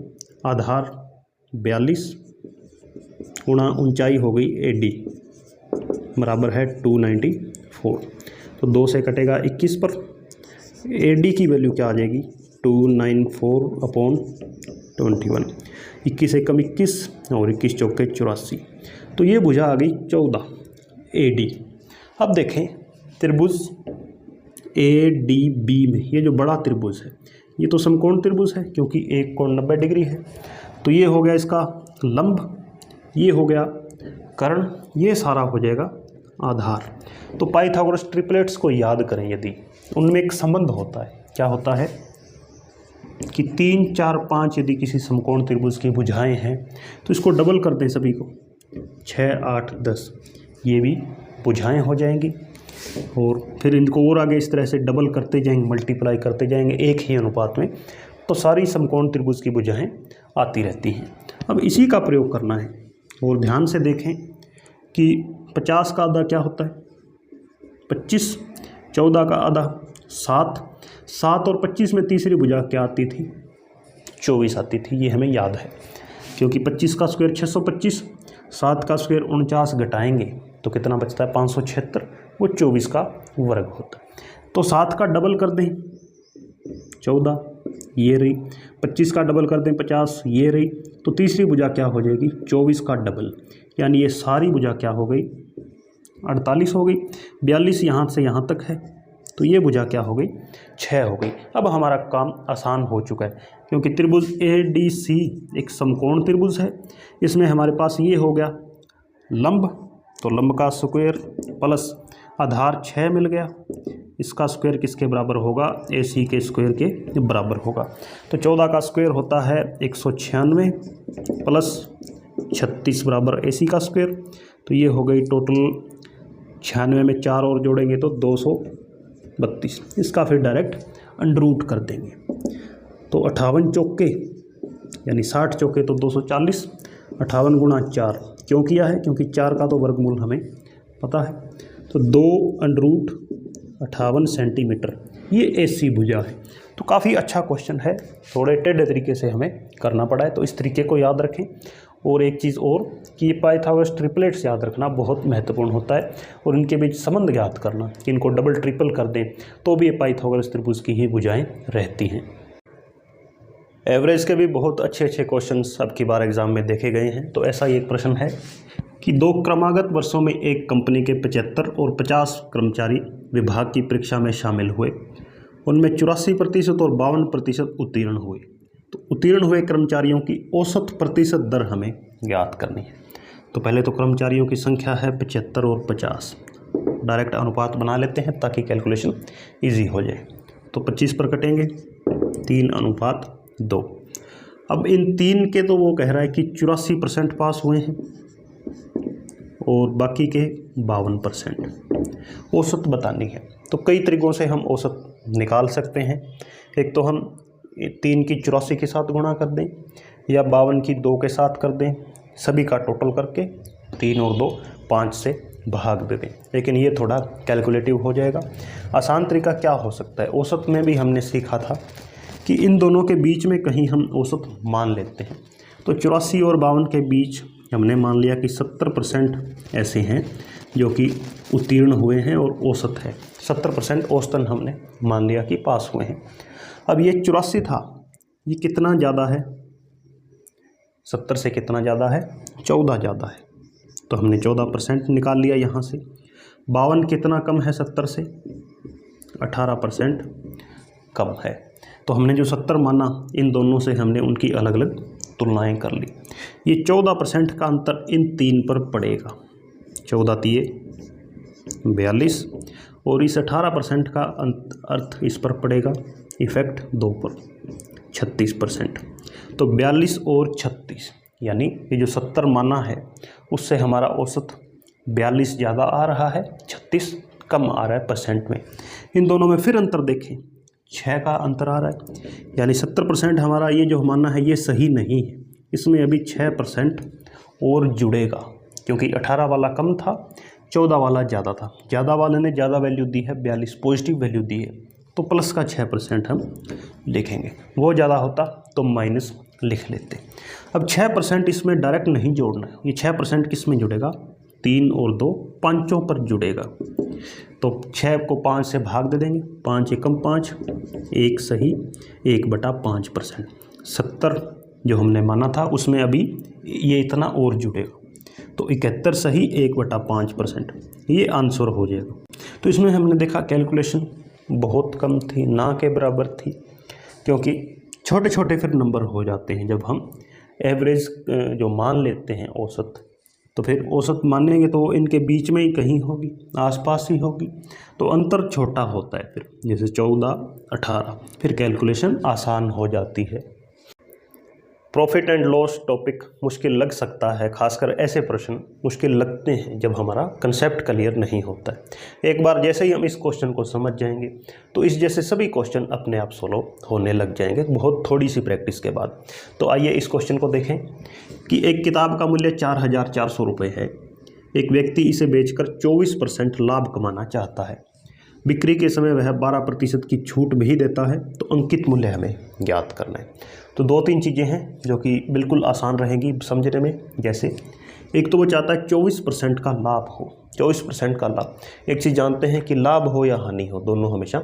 आधार 42 गुणा ऊंचाई हो गई AD बराबर है 294। तो 2 से कटेगा 21 पर, AD की वैल्यू क्या आ जाएगी 294/21। 21 से कम 21 और 21 चौके 84, तो ये भुजा आ गई 14 AD। अब देखें त्रिभुज ADB में ये जो बड़ा त्रिभुज है ये तो समकोण त्रिभुज है क्योंकि एक कोण 90 डिग्री है। तो ये हो गया इसका लंब, ये हो गया कर्ण, ये सारा हो जाएगा आधार। तो पाइथागोरस ट्रिपलेट्स को याद करें, यदि उनमें एक संबंध होता है, क्या होता है कि 3 4 5 यदि किसी समकोण त्रिभुज की भुजाएं हैं तो इसको डबल कर दें सभी को, 6 8 10 ये भी भुजाएं हो जाएंगी और फिर इनको और आगे इस तरह से डबल करते जाएंगे, मल्टीप्लाई करते जाएंगे एक ही अनुपात में, तो सारी समकोण त्रिभुज की भुजाएं आती रहती हैं। अब इसी का प्रयोग करना है और ध्यान से देखें कि 50 का आधा क्या होता है 25, 14 का आधा 7, 7 और 25 में तीसरी भुजा क्या आती थी 24 आती थी। ये हमें याद है क्योंकि 25 का स्क्वायर 625, 7 का स्क्वायर 49 घटाएंगे तो कितना बचता है 576, वो 24 का वर्ग होता है। तो 7 का डबल कर दें 14 ये रही, 25 का डबल कर दें 50 ये रही, तो तीसरी भुजा क्या हो जाएगी 24 का डबल, यानी ये सारी भुजा क्या हो गई 48 हो गई। 42 यहाँ से यहाँ तक है तो ये भुजा क्या हो गई 6 हो गई। अब हमारा काम आसान हो चुका है क्योंकि त्रिभुज ADC एक समकोण त्रिभुज है। इसमें हमारे पास ये हो गया लंब, तो लंब का स्क्वायर प्लस आधार 6 मिल गया, इसका स्क्वायर किसके बराबर होगा AC के स्क्वायर के बराबर होगा। तो 14 का स्क्वायर होता है 196 प्लस 36 बराबर AC का स्क्वायर। तो ये हो गई टोटल 96 में 4 और जोड़ेंगे तो 232। इसका फिर डायरेक्ट अंडर रूट कर देंगे। तो 58 चौके यानी 60 चौके तो 240। 58 गुणा 4 क्यों किया है? क्योंकि 4 का तो वर्गमूल हमें पता है। तो 2 अंडर रूट 58 सेंटीमीटर ये AC भुजा है। तो काफ़ी अच्छा क्वेश्चन है, थोड़े टेढ़े तरीके से हमें करना पड़ा है, तो इस तरीके को याद रखें। और एक चीज़ और कि ये पाइथागोरस ट्रिपलेट्स याद रखना बहुत महत्वपूर्ण होता है, और इनके बीच संबंध ज्ञात करना कि इनको डबल ट्रिपल कर दें तो भी ये पाइथागोरस त्रिभुज की ही भुजाएं रहती हैं। एवरेज के भी बहुत अच्छे अच्छे क्वेश्चंस अब की बार एग्जाम में देखे गए हैं। तो ऐसा ही एक प्रश्न है कि 2 क्रमागत वर्षों में एक कंपनी के 75 और 50 कर्मचारी विभाग की परीक्षा में शामिल हुए, उनमें 84% और 52% उत्तीर्ण हुए। तो उत्तीर्ण हुए कर्मचारियों की औसत प्रतिशत दर हमें ज्ञात करनी है। तो पहले तो कर्मचारियों की संख्या है 75 और 50, डायरेक्ट अनुपात बना लेते हैं ताकि कैलकुलेशन इजी हो जाए। तो 25 पर कटेंगे 3:2। अब इन 3 के तो वो कह रहा है कि 84% पास हुए हैं और बाकी के 52%। औसत बतानी है तो कई तरीक़ों से हम औसत निकाल सकते हैं। एक तो हम 3 की 84 के साथ गुणा कर दें, या 52 की 2 के साथ कर दें, सभी का टोटल करके 3 और 2 5 से भाग दे दें। लेकिन ये थोड़ा कैलकुलेटिव हो जाएगा। आसान तरीका क्या हो सकता है? औसत में भी हमने सीखा था कि इन दोनों के बीच में कहीं हम औसत मान लेते हैं। तो 84 और 52 के बीच हमने मान लिया कि 70% ऐसे हैं जो कि उत्तीर्ण हुए हैं और औसत है 70%। औसतन हमने मान लिया कि पास हुए हैं। अब ये 84 था, ये कितना ज़्यादा है? 70 से कितना ज़्यादा है? 14 ज़्यादा है। तो हमने 14% निकाल लिया यहाँ से। 52 कितना कम है 70 से? 18% कम है। तो हमने जो 70 माना, इन दोनों से हमने उनकी अलग अलग तुलनाएं कर ली। ये 14% का अंतर इन 3 पर पड़ेगा। 14 तिये 42 और इस 18% का अर्थ इस पर पड़ेगा, इफेक्ट 2 पर 36%। तो 42 और 36 यानी ये जो 70 माना है उससे हमारा औसत 42 ज़्यादा आ रहा है, 36 कम आ रहा है परसेंट में। इन दोनों में फिर अंतर देखें, 6 का अंतर आ रहा है, यानी 70% हमारा ये जो मानना है ये सही नहीं है। इसमें अभी 6% और जुड़ेगा, क्योंकि 18 वाला कम था, 14 वाला ज़्यादा था। ज़्यादा वाले ने ज़्यादा वैल्यू दी है, 42 पॉजिटिव वैल्यू दी है, तो प्लस का 6% हम लिखेंगे। वो ज़्यादा होता तो माइनस लिख लेते। अब 6% इसमें डायरेक्ट नहीं जोड़ना है। ये 6% किस में जुड़ेगा? 3 और 2 पाँचों पर जुड़ेगा। तो 6 को 5 से भाग दे देंगे, 5 एकम 5, 1 सही 1/5%। 70 जो हमने माना था उसमें अभी ये इतना और जुड़ेगा, तो 71 सही 1/5%, ये आंसर हो जाएगा। तो इसमें हमने देखा कैलकुलेशन बहुत कम थी, ना के बराबर थी, क्योंकि छोटे छोटे फिर नंबर हो जाते हैं जब हम एवरेज जो मान लेते हैं औसत। तो फिर औसत मानेंगे तो इनके बीच में ही कहीं होगी, आसपास ही होगी, तो अंतर छोटा होता है। फिर जैसे 14 18 फिर कैलकुलेशन आसान हो जाती है। प्रॉफिट एंड लॉस टॉपिक मुश्किल लग सकता है, खासकर ऐसे प्रश्न मुश्किल लगते हैं जब हमारा कंसेप्ट क्लियर नहीं होता है। एक बार जैसे ही हम इस क्वेश्चन को समझ जाएंगे तो इस जैसे सभी क्वेश्चन अपने आप सोल्व होने लग जाएंगे, बहुत थोड़ी सी प्रैक्टिस के बाद। तो आइए इस क्वेश्चन को देखें कि एक किताब का मूल्य 4400 रुपये है। एक व्यक्ति इसे बेचकर 24% लाभ कमाना चाहता है। बिक्री के समय वह 12% की छूट भी देता है, तो अंकित मूल्य हमें ज्ञात करना है। तो 2-3 चीज़ें हैं जो कि बिल्कुल आसान रहेंगी समझने में। जैसे एक तो वो चाहता है 24% का लाभ हो, 24% का लाभ। एक चीज़ जानते हैं कि लाभ हो या हानि हो, दोनों हमेशा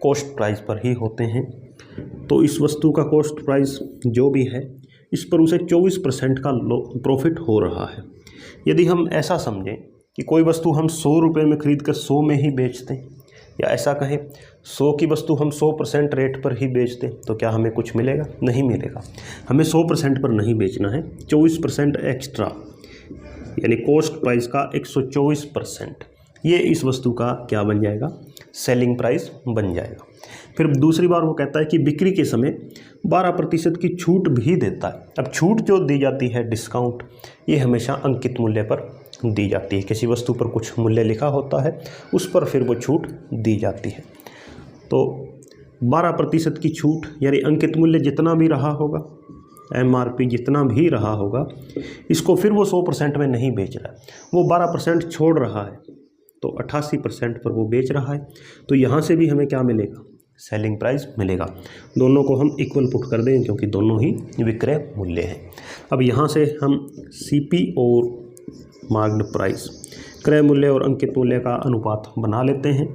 कॉस्ट प्राइस पर ही होते हैं। तो इस वस्तु का कॉस्ट प्राइस जो भी है, इस पर उसे 24% का प्रॉफिट हो रहा है। यदि हम ऐसा समझें कि कोई वस्तु हम 100 रुपये में खरीद कर 100 में ही बेचते हैं, या ऐसा कहें 100 की वस्तु हम 100% रेट पर ही बेचते, तो क्या हमें कुछ मिलेगा? नहीं मिलेगा। हमें 100% पर नहीं बेचना है, 24% एक्स्ट्रा, यानी कॉस्ट प्राइस का 124%, ये इस वस्तु का क्या बन जाएगा? सेलिंग प्राइस बन जाएगा। फिर दूसरी बार वो कहता है कि बिक्री के समय 12% की छूट भी देता है। अब छूट जो दी जाती है, डिस्काउंट, ये हमेशा अंकित मूल्य पर दी जाती है। किसी वस्तु पर कुछ मूल्य लिखा होता है, उस पर फिर वो छूट दी जाती है। तो 12% की छूट यानी अंकित मूल्य जितना भी रहा होगा, MRP जितना भी रहा होगा, इसको फिर वो 100% में नहीं बेच रहा है, वो 12% छोड़ रहा है, तो 88% पर वो बेच रहा है। तो यहाँ से भी हमें क्या मिलेगा? सेलिंग प्राइस मिलेगा। दोनों को हम इक्वल पुट कर दें क्योंकि दोनों ही विक्रय मूल्य हैं। अब यहाँ से हम CP और मार्क्ड प्राइस, क्रय मूल्य और अंकित मूल्य का अनुपात बना लेते हैं।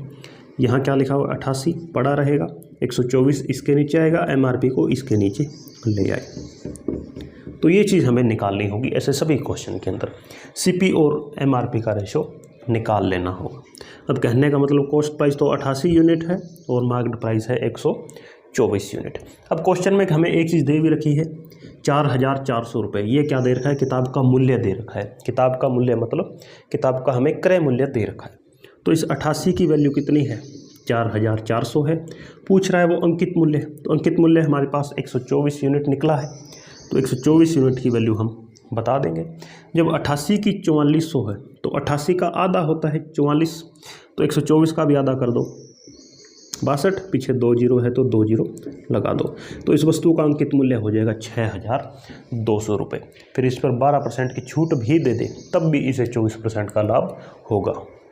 यहाँ क्या लिखा हुआ? 88 पड़ा रहेगा, 124 इसके नीचे आएगा, MRP को इसके नीचे ले आए। तो ये चीज़ हमें निकालनी होगी ऐसे सभी क्वेश्चन के अंदर। CP और MRP का रेशो निकाल लेना होगा। अब कहने का मतलब कॉस्ट प्राइस तो 88 यूनिट है और मार्केट प्राइस है 124 यूनिट। अब क्वेश्चन में हमें एक चीज़ दे भी रखी है, 4400 रुपये। ये क्या दे रखा है? किताब का मूल्य दे रखा है। किताब का मूल्य मतलब किताब का हमें क्रय मूल्य दे रखा है। तो इस 88 की वैल्यू कितनी है? 4400 है। पूछ रहा है वो अंकित मूल्य, तो अंकित मूल्य हमारे पास 124 यूनिट निकला है, तो 124 यूनिट की वैल्यू हम बता देंगे। जब 88 की 4400 है तो 88 का आधा होता है 44, तो 124 का भी आधा कर दो 62, पीछे 2 जीरो है तो 2 जीरो लगा दो। तो इस वस्तु का अंकित मूल्य हो जाएगा 6200 रुपये। फिर इस पर 12% की छूट भी दे दे तब भी इसे 24% का लाभ होगा।